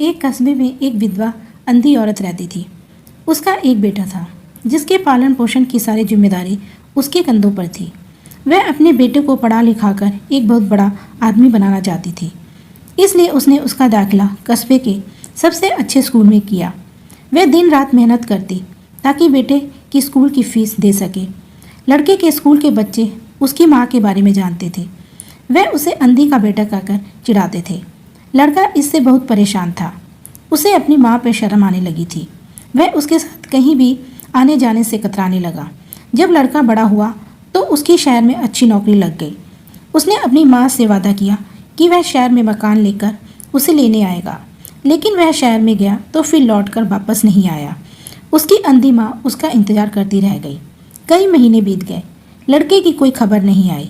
एक कस्बे में एक विधवा अंधी औरत रहती थी। उसका एक बेटा था जिसके पालन पोषण की सारी जिम्मेदारी उसके कंधों पर थी। वह अपने बेटे को पढ़ा लिखाकर एक बहुत बड़ा आदमी बनाना चाहती थी, इसलिए उसने उसका दाखिला कस्बे के सबसे अच्छे स्कूल में किया। वह दिन रात मेहनत करती ताकि बेटे की स्कूल की फीस दे सके। लड़के के स्कूल के बच्चे उसकी माँ के बारे में जानते थे। वह उसे अंधी का बेटा कहकर चिढ़ाते थे। लड़का इससे बहुत परेशान था। उसे अपनी माँ पर शर्म आने लगी थी। वह उसके साथ कहीं भी आने जाने से कतराने लगा। जब लड़का बड़ा हुआ तो उसकी शहर में अच्छी नौकरी लग गई। उसने अपनी माँ से वादा किया कि वह शहर में मकान लेकर उसे लेने आएगा, लेकिन वह शहर में गया तो फिर लौटकर वापस नहीं आया। उसकी अंधी माँ उसका इंतजार करती रह गई। कई महीने बीत गए, लड़के की कोई खबर नहीं आई।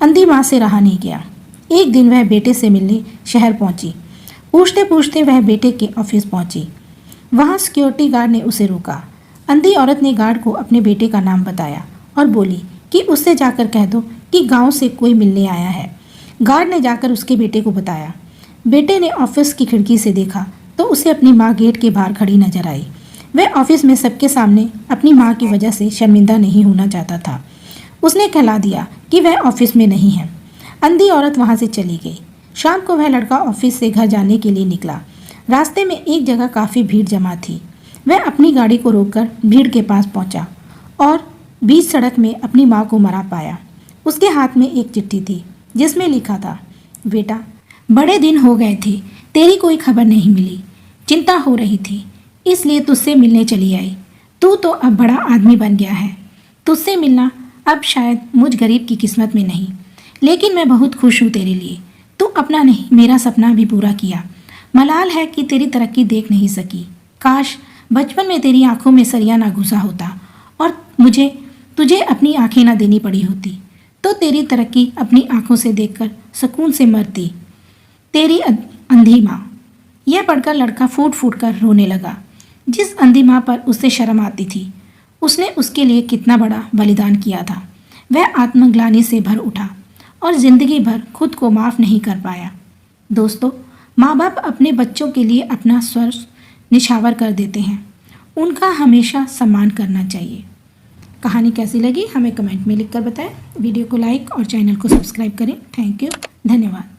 अंधी माँ से रहा नहीं गया। एक दिन वह बेटे से मिलने शहर पहुंची। पूछते पूछते वह बेटे के ऑफिस पहुंची। वहां सिक्योरिटी गार्ड ने उसे रोका। अंधी औरत ने गार्ड को अपने बेटे का नाम बताया और बोली कि उससे जाकर कह दो कि गांव से कोई मिलने आया है। गार्ड ने जाकर उसके बेटे को बताया। बेटे ने ऑफिस की खिड़की से देखा तो उसे अपनी माँ गेट के बाहर खड़ी नजर आई। वह ऑफिस में सबके सामने अपनी माँ की वजह से शर्मिंदा नहीं होना चाहता था। उसने कहला दिया कि वह ऑफिस में नहीं है। अंधी औरत वहां से चली गई। शाम को वह लड़का ऑफिस से घर जाने के लिए निकला। रास्ते में एक जगह काफ़ी भीड़ जमा थी। वह अपनी गाड़ी को रोककर भीड़ के पास पहुंचा और बीच सड़क में अपनी माँ को मरा पाया। उसके हाथ में एक चिट्ठी थी जिसमें लिखा था, बेटा, बड़े दिन हो गए थे, तेरी कोई खबर नहीं मिली। चिंता हो रही थी, इसलिए तुझसे मिलने चली आई। तू तो अब बड़ा आदमी बन गया है। तुझसे मिलना अब शायद मुझ गरीब की किस्मत में नहीं, लेकिन मैं बहुत खुश हूँ तेरे लिए। तू अपना नहीं, मेरा सपना भी पूरा किया। मलाल है कि तेरी तरक्की देख नहीं सकी। काश बचपन में तेरी आंखों में सरिया ना घुसा होता और मुझे तुझे अपनी आंखें ना देनी पड़ी होती, तो तेरी तरक्की अपनी आंखों से देखकर सुकून से मरती। तेरी अंधी माँ। यह पढ़कर लड़का फूट फूट कर रोने लगा। जिस अंधी माँ पर उससे शर्म आती थी, उसने उसके लिए कितना बड़ा बलिदान किया था। वह आत्मग्लानि से भर उठा और जिंदगी भर खुद को माफ़ नहीं कर पाया। दोस्तों, माँ बाप अपने बच्चों के लिए अपना स्वर निछावर कर देते हैं। उनका हमेशा सम्मान करना चाहिए। कहानी कैसी लगी हमें कमेंट में लिखकर बताएं। वीडियो को लाइक और चैनल को सब्सक्राइब करें। थैंक यू, धन्यवाद।